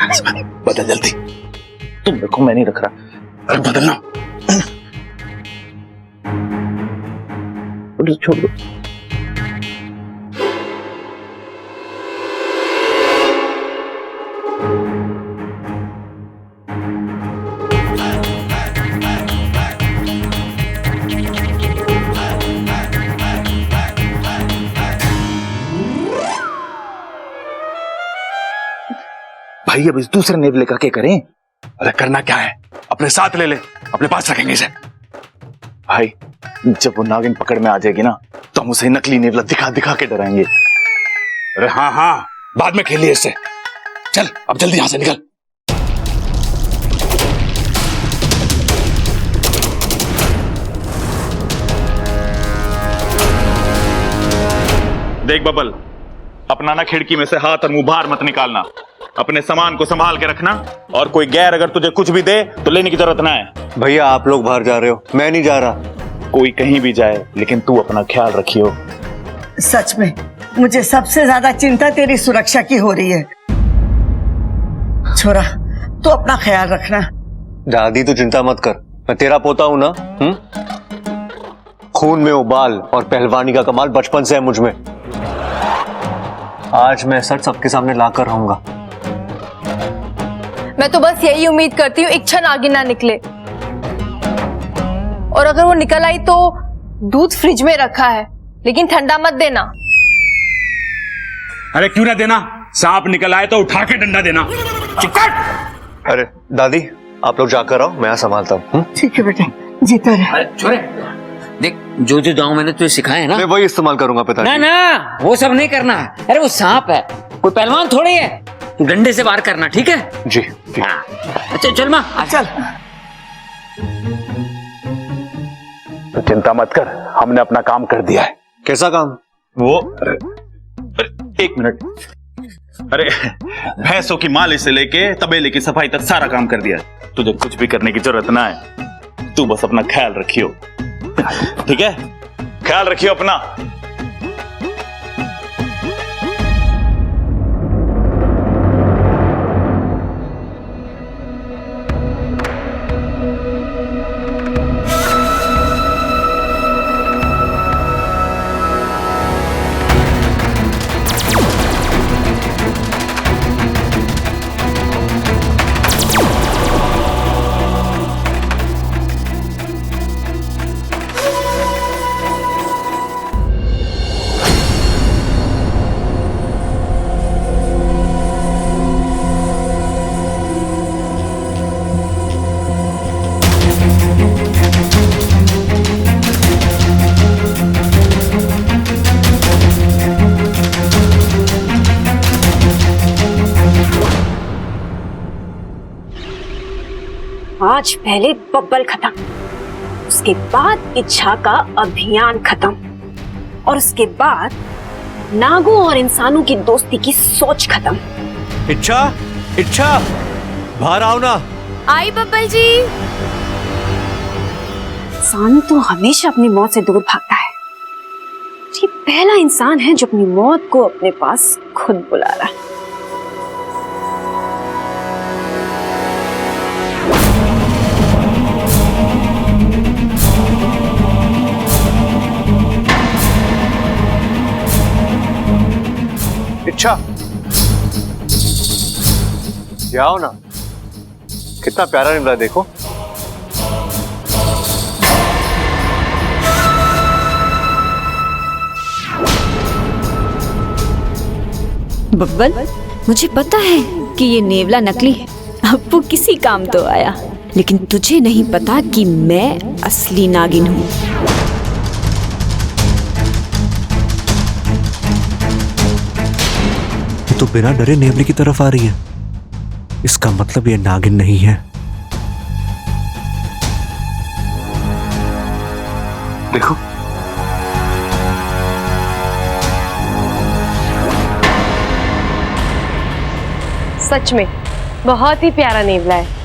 बदल जल्दी। तुम देखो मैं नहीं रख रहा। अरे बदलना। छोड़ दो। भाई अब इस दूसरे नेवले का क्या करें? अरे करना क्या है, अपने साथ ले ले, अपने पास रखेंगे इसे। भाई जब वो नागिन पकड़ में आ जाएगी ना तो हम उसे नकली नेवला दिखा दिखा के डराएंगे। अरे हाँ हाँ, बाद में खेलिए इससे। चल अब जल्दी यहां से निकल। देख बबल, अपना ना खिड़की में से हाथ और मुंह बाहर मत निकालना। अपने सामान को संभाल के रखना और कोई गैर अगर तुझे कुछ भी दे तो लेने की जरूरत ना है। भैया आप लोग बाहर जा रहे हो, मैं नहीं जा रहा। कोई कहीं भी जाए लेकिन तू अपना ख्याल रखियो। सच में मुझे सबसे ज्यादा चिंता तेरी सुरक्षा की हो रही है। छोरा तू अपना ख्याल रखना। दादी तू चिंता मत कर, मैं तेरा पोता हूं ना। खून में उबाल और पहलवानी का कमाल बचपन से है मुझ में। आज मैं सच सबके सामने लाकर रहूंगा। मैं तो बस यही उम्मीद करती हूँ इच्छा नागिन ना निकले, और अगर वो निकल आई तो दूध फ्रिज में रखा है लेकिन ठंडा मत देना। अरे क्यों ना देना, सांप निकल आए तो उठा के डंडा देना। चिपकट। अरे दादी आप लोग जाकर आओ, मैं यहाँ संभालता हूँ। ठीक है बेटा, जीता रहे। अरे छोरे देख, जो जो दांव मैंने तुझे सिखाए ना, मैं वही इस्तेमाल करूंगा पिताजी। ना ना वो सब नहीं करना है। अरे वो सांप है, कोई पहलवान थोड़ी है। तू डंडे से वार करना, ठीक है? जी, जी। हाँ। अच्छा चल माँ चल। तो चिंता मत कर, हमने अपना काम कर दिया है। कैसा काम? वो अरे एक मिनट। अरे भैंसों की मालिश से लेके तबेले की सफाई तक सारा काम कर दिया है। तुझे कुछ भी करने की जरूरत ना है, तू बस अपना ख्याल रखियो। ठीक है, ख्याल रखियो अपना। आज पहले बब्बल खत्म, उसके बाद इच्छा का अभियान खत्म, और उसके बाद नागों और इंसानों की दोस्ती की सोच खत्म। इच्छा, इच्छा बाहर आओ ना। आई बब्बल जी। इंसान तो हमेशा अपनी मौत से दूर भागता है। ये पहला इंसान है जो अपनी मौत को अपने पास खुद बुला रहा है। इच्छा जाओ ना, कितना प्यारा निकला देखो। बब्बल, मुझे पता है कि ये नेवला नकली है, अब वो किसी काम तो आया, लेकिन तुझे नहीं पता कि मैं असली नागिन हूँ। तो बिना डरे नेवले की तरफ आ रही है, इसका मतलब ये नागिन नहीं है। देखो सच में बहुत ही प्यारा नेवला है।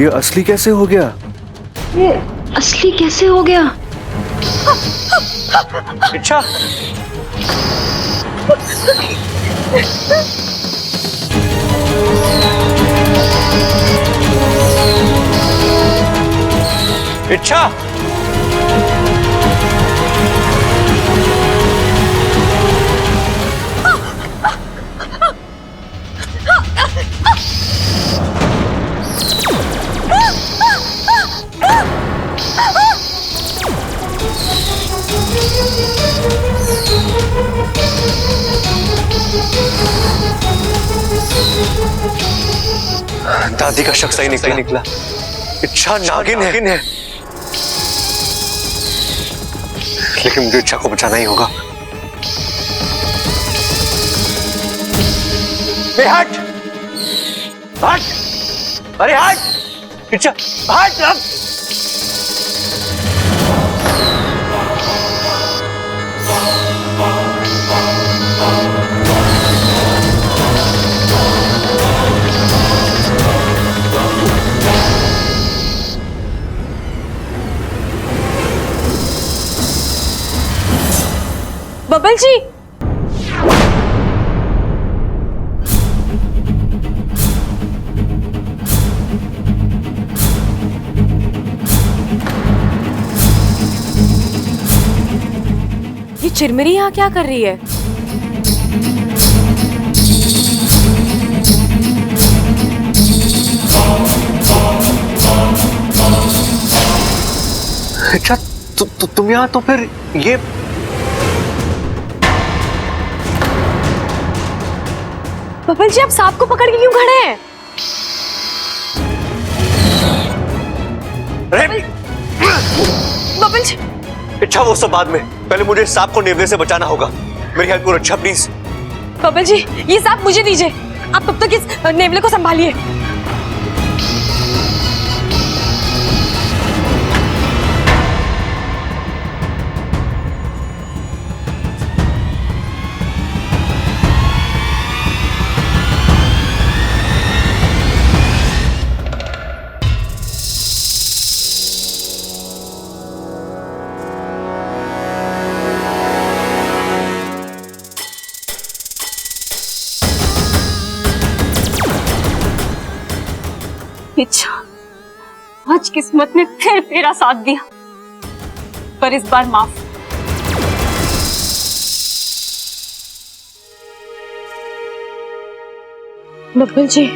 ये असली कैसे हो गया? ये असली कैसे हो गया? इच्छा, इच्छा, दादी का शक सही निकला। इच्छा नागिन है। लेकिन मुझे इच्छा को बचाना ही होगा। हट! अरे हट! इच्छा हट! अब बबल जी, ये चिरमिरी यहाँ क्या कर रही है? अच्छा तुम यहाँ, तो फिर ये बबल जी, आप सांप को पकड़ के क्यों खड़े हैं? बबल जी, इच्छा वो सब बाद में, पहले मुझे सांप को नेवले से बचाना होगा। मेरी हेल्प करो अच्छा, प्लीज। बबल जी, ये सांप मुझे दीजिए। आप तब तक इस नेवले को संभालिए। अच्छा, आज किस्मत ने फिर मेरा साथ दिया, पर इस बार माफ। बबल जी,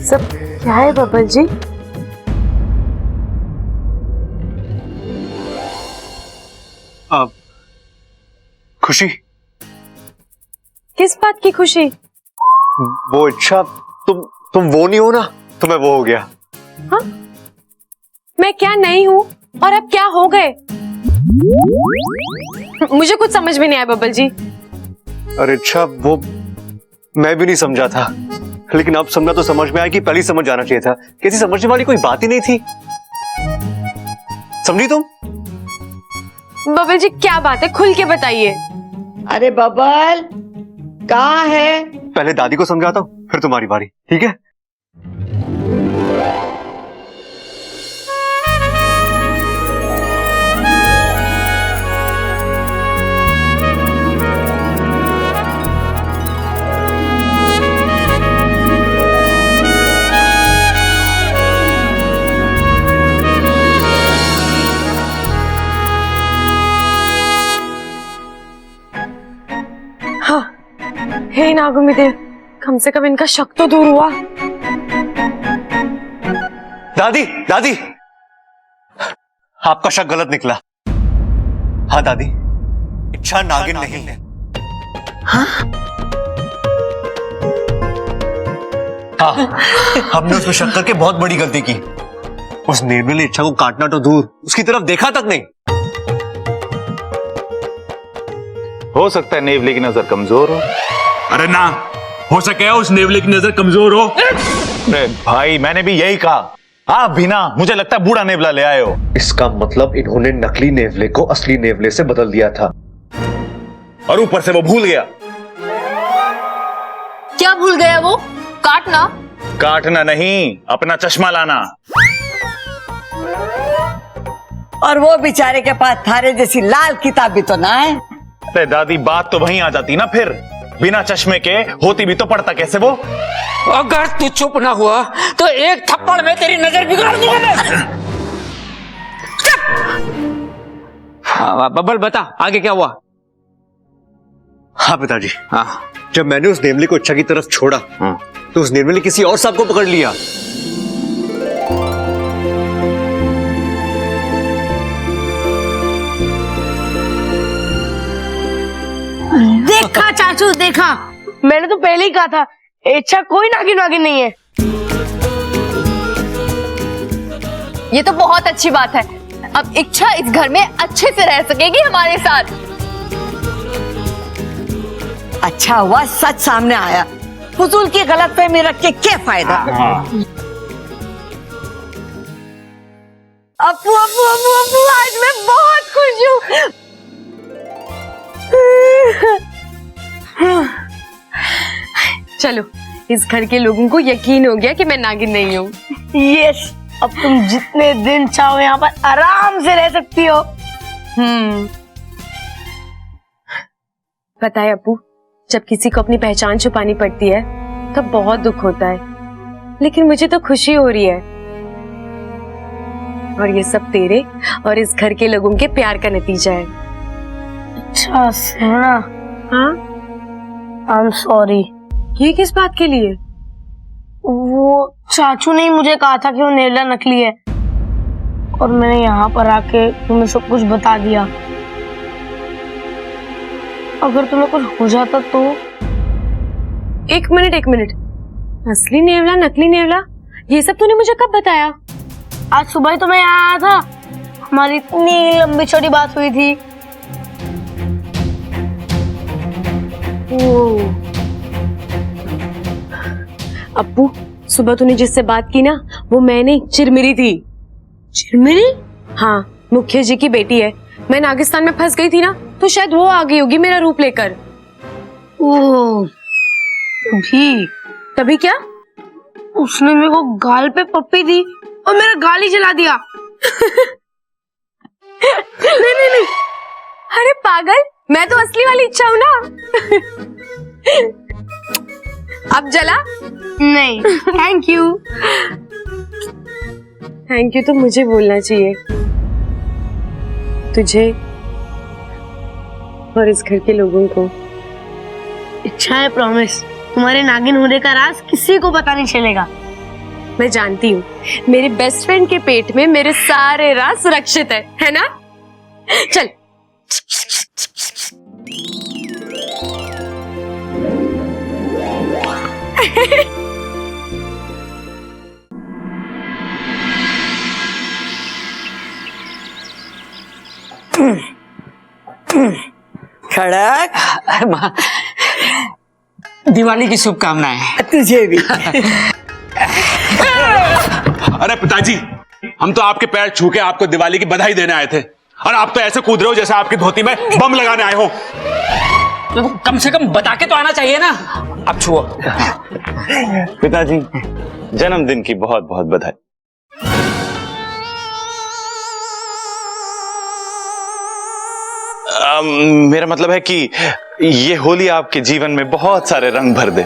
सब क्या है बबल जी? खुशी। किस बात की खुशी? वो इच्छा, तुम वो नहीं हो ना, तो मैं वो हो गया। हाँ? मैं क्या नहीं हूँ और अब क्या हो गए? मुझे कुछ समझ में नहीं आया बबल जी। अरे इच्छा, वो मैं भी नहीं समझा था, लेकिन अब समझा तो समझ में आया कि पहले ही समझ जाना चाहिए था। कैसी समझने वाली कोई बात ही नहीं थी। समझी तुम? बबल जी, क्या बात है, खुल के बताइए। अरे बबल, कहाँ है? पहले दादी को समझाता हूँ, फिर तुम्हारी बारी, ठीक है? हे नागुमिदेव, कम से कम इनका शक तो दूर हुआ। दादी, दादी, आपका शक गलत निकला। हाँ दादी, इच्छा नागिन नहीं है। हाँ, हमने उसमें शक करके बहुत बड़ी गलती की। उस नेवले ने इच्छा को काटना तो दूर, उसकी तरफ देखा तक नहीं। हो सकता है नेवले की नजर कमजोर हो। अरे ना हो सके उस नेवले की नजर कमजोर हो। अरे भाई मैंने भी यही कहा। आप भी ना, मुझे लगता है बूढ़ा नेवला ले आए हो। इसका मतलब इन्होंने नकली नेवले को असली नेवले से बदल दिया था, और ऊपर से वो भूल गया। क्या भूल गया वो? काटना? काटना नहीं, अपना चश्मा लाना। और वो बेचारे के पास थारे जैसी लाल किताब भी तो ना है। अरे दादी, बात तो वहीं आ जाती ना फिर। बिना चश्मे के होती भी तो पढ़ता कैसे वो? अगर तू चुप ना हुआ तो एक थप्पड़ में तेरी नजर बिगाड़ दूंगा मैं। बब्बल बता आगे क्या हुआ? हाँ पिताजी, हाँ जब मैंने उस नेवले को इच्छा की तरफ छोड़ा तो उस नेवले ने किसी और सांप को पकड़ लिया। देखा चाचू, देखा, मैंने तो पहले ही कहा था इच्छा कोई नागिन वागिन नहीं है। ये तो बहुत अच्छी बात है। अब इच्छा इस घर में अच्छे से रह सकेगी हमारे साथ। अच्छा हुआ सच सामने आया। फुजूल की गलतफहमी रख के क्या फायदा। अप्पू अप्पू अप्पू अप्पू, आज मैं बहुत खुश हूँ। चलो, इस घर के लोगों को यकीन हो गया कि मैं नागिन नहीं हूँ। यस, अब तुम जितने दिन चाहो यहाँ पर आराम से रह सकती हो। पता है अप्पू, जब किसी को अपनी पहचान छुपानी पड़ती है तब बहुत दुख होता है, लेकिन मुझे तो खुशी हो रही है। और ये सब तेरे और इस घर के लोगों के प्यार का नतीजा है। अच्छा सुना, हाँ, आई एम सॉरी। ये किस बात के लिए? वो चाचू ने ही मुझे कहा था कि वो नेवला नकली है, और मैंने यहाँ पर आके तुम्हें सब कुछ बता दिया। अगर तुम्हें कुछ हो जाता तो? एक मिनट, असली नेवला नकली नेवला ये सब तूने मुझे कब बताया? आज सुबह ही तो मैं यहाँ आया था, हमारी इतनी लंबी चौड़ी बात हुई थी। अप्पू, सुबह तूने जिससे बात की ना, वो मैं नहीं, चिरमिरी थी। चिरमिरी? हाँ, मुखिया जी की बेटी है। मैं नागिस्तान में फंस गई थी ना, तो शायद वो आ गई होगी मेरा रूप लेकर। ओह, तभी क्या? उसने मेरे को गाल पे पप्पी दी और मेरा गाल ही जला दिया। नहीं, अरे पागल, मैं तो असली वाली इच्छा हूँ ना। अब जला? नहीं, थैंक यू। थैंक यू तो मुझे बोलना चाहिए, तुझे और इस घर के लोगों को। इच्छा है, प्रॉमिस, तुम्हारे नागिन होने का राज किसी को पता नहीं चलेगा। मैं जानती हूँ, मेरे बेस्ट फ्रेंड के पेट में मेरे सारे राज सुरक्षित है ना? चल। खड़क, माँ, दिवाली की शुभकामनाएं। तुझे भी। अरे पिताजी, हम तो आपके पैर छू के आपको दिवाली की बधाई देने आए थे, और आप तो ऐसे कूद रहे हो जैसे आपकी धोती में बम लगाने आए हो। तो कम से कम बता के तो आना चाहिए ना। अब छुओ। पिताजी, जन्मदिन की बहुत बहुत बधाई। मेरा मतलब है कि ये होली आपके जीवन में बहुत सारे रंग भर दे।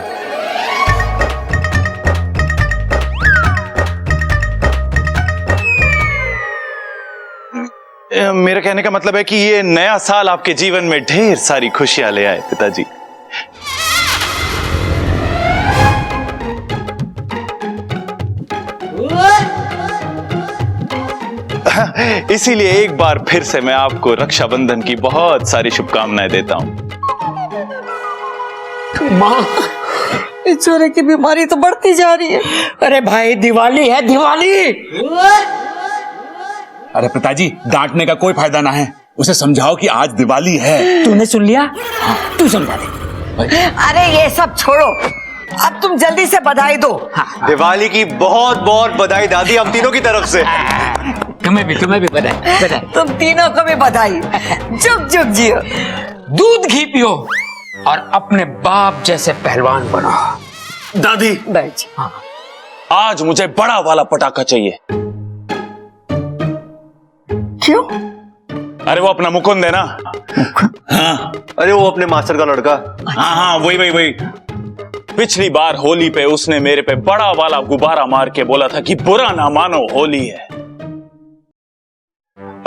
मेरा कहने का मतलब है कि ये नया साल आपके जीवन में ढेर सारी खुशियां ले आए पिताजी। इसीलिए एक बार फिर से मैं आपको रक्षाबंधन की बहुत सारी शुभकामनाएं देता हूं। माँ, इस चोरे की बीमारी तो बढ़ती जा रही है। अरे भाई, दिवाली है, दिवाली। अरे पिताजी, डांटने का कोई फायदा ना है, उसे समझाओ कि आज दिवाली है। तूने सुन लिया? तू समझा दे। अरे ये सब छोड़ो, अब तुम जल्दी से बधाई दो। दिवाली की बहुत बहुत बधाई दादी, हम तीनों की तरफ से। तुम्हें भी बधाई। तुम तीनों को भी बधाई। जुग जुग जियो। दूध घी पियो और अपने बाप जैसे पहलवान बनो। दादी, बैठ। आज मुझे बड़ा वाला पटाखा चाहिए। क्यों? अरे वो अपना मुकुंद है ना। हाँ अरे वो अपने मास्टर का लड़का। हाँ, वही। पिछली बार होली पे उसने मेरे पे बड़ा वाला गुब्बारा मार के बोला था कि बुरा ना मानो होली है।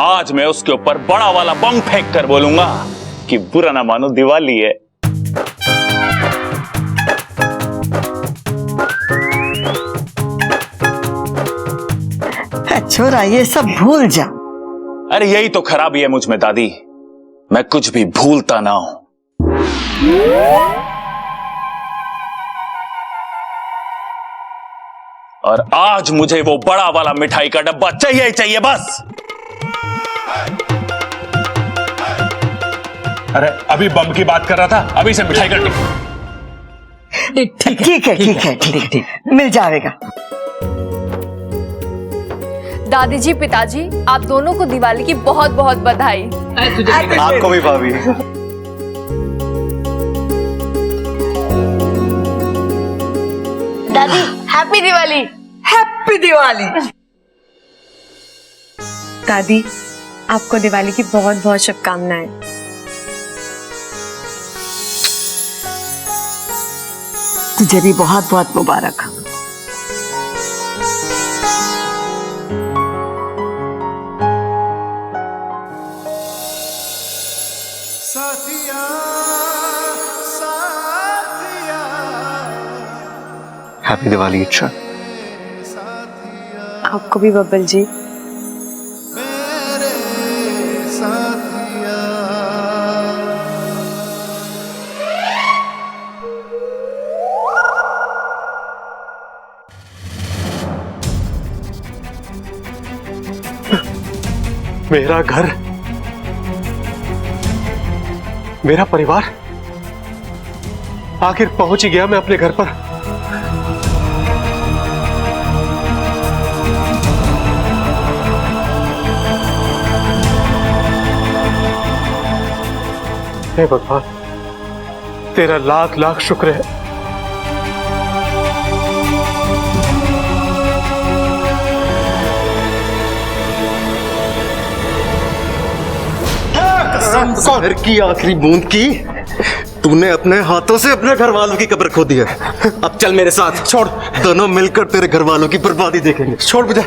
आज मैं उसके ऊपर बड़ा वाला बम फेंक कर बोलूंगा कि बुरा ना मानो दिवाली है। छोरा ये सब भूल जा। अरे यही तो खराबी है मुझ में दादी, मैं कुछ भी भूलता ना हूं। और आज मुझे वो बड़ा वाला मिठाई का डब्बा चाहिए ही चाहिए बस। अरे अभी बम की बात कर रहा था, अभी से मिठाई का ठीक है, मिल जाएगा। दादी जी, पिताजी, आप दोनों को दिवाली की बहुत बहुत बधाई। आपको भी भाभी। दादी हैप्पी दिवाली। हैप्पी दिवाली। दादी, आपको दिवाली की बहुत बहुत शुभकामनाएं। तुझे भी बहुत बहुत मुबारक। हैप्पी दिवाली। अच्छा, आपको भी बब्बल जी। मेरा घर, मेरा परिवार, आखिर पहुंच ही गया मैं अपने घर पर। हे भगवान, तेरा लाख लाख शुक्र है। घर की आखिरी बूंद की तूने अपने हाथों से अपने घर वालों की कब्र खो दी है। अब चल मेरे साथ, छोड़, दोनों मिलकर तेरे घर वालों की बर्बादी देखेंगे। छोड़ मुझे।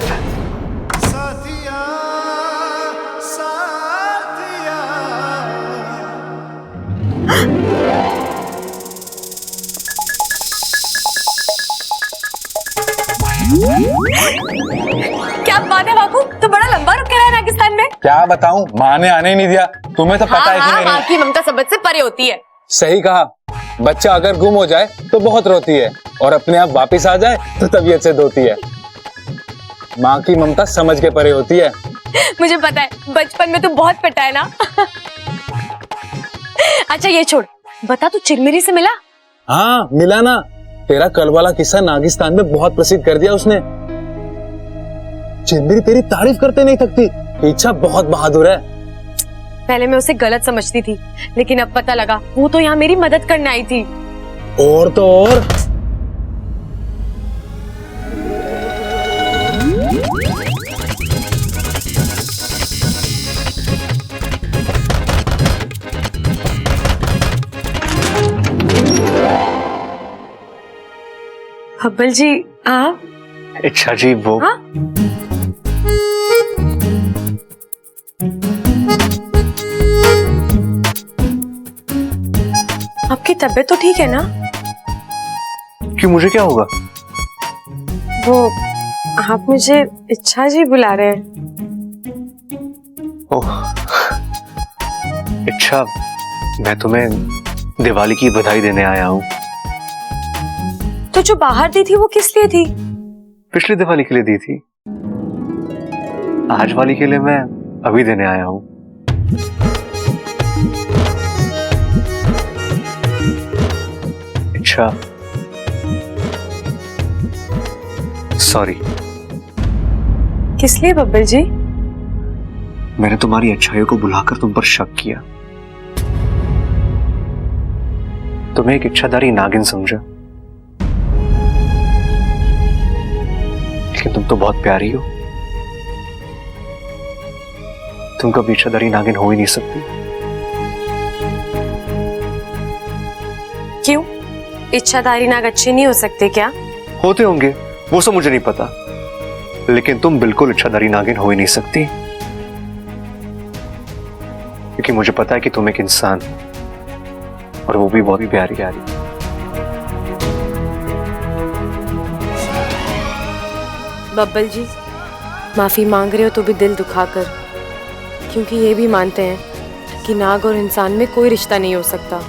क्या बात है बापू, तो बड़ा लंबा रुक रहा है राजस्थान में। क्या बताऊं, माँ ने आने नहीं दिया। तुम्हें तो पता है कि मेरी माँ की ममता सबद से परे होती है। सही कहा, बच्चा अगर गुम हो जाए तो बहुत रोती है और अपने आप वापस आ जाए तो तबीयत से धोती है। माँ की ममता समझ के परे होती है। मुझे पता है, बचपन में तू बहुत पिटा है ना। अच्छा ये छोड़, बता तू चिरमिरी से मिला? हाँ मिला ना, तेरा कल वाला किस्सा नागिस्तान में बहुत प्रसिद्ध कर दिया उसने। चिरमिरी तेरी तारीफ करते नहीं थकती, इच्छा बहुत बहादुर है। पहले मैं उसे गलत समझती थी, लेकिन अब पता लगा वो तो यहाँ मेरी मदद करने आई थी। और तो और हब्बल जी आप? अच्छा जी, वो हाँ? आपकी तबीयत तो ठीक है ना? क्यों, मुझे क्या होगा? वो आप मुझे इच्छा जी बुला रहे हैं। ओह, अच्छा, मैं तुम्हें दिवाली की बधाई देने आया हूँ। तो जो बाहर दी थी वो किस लिए थी? पिछली दिवाली के लिए दी थी। आज वाली के लिए मैं अभी देने आया हूं। अच्छा, सॉरी। किस लिए बब्बल जी? मैंने तुम्हारी अच्छाइयों को बुलाकर तुम पर शक किया। तुम्हें एक इच्छाधारी नागिन समझा, लेकिन तुम तो बहुत प्यारी हो। तुम कभी इच्छाधारी नागिन हो ही नहीं सकती। क्यों? इच्छाधारी नाग अच्छे नहीं हो सकते क्या? होते होंगे, वो सब मुझे नहीं पता, लेकिन तुम बिल्कुल इच्छाधारी नागिन हो ही नहीं सकती, क्योंकि मुझे पता है कि तुम एक इंसान हो, और वो भी बहुत ही प्यारी प्यारी। बब्बल जी, माफी मांग रहे हो तो भी दिल दुखाकर, क्योंकि ये भी मानते हैं कि नाग और इंसान में कोई रिश्ता नहीं हो सकता।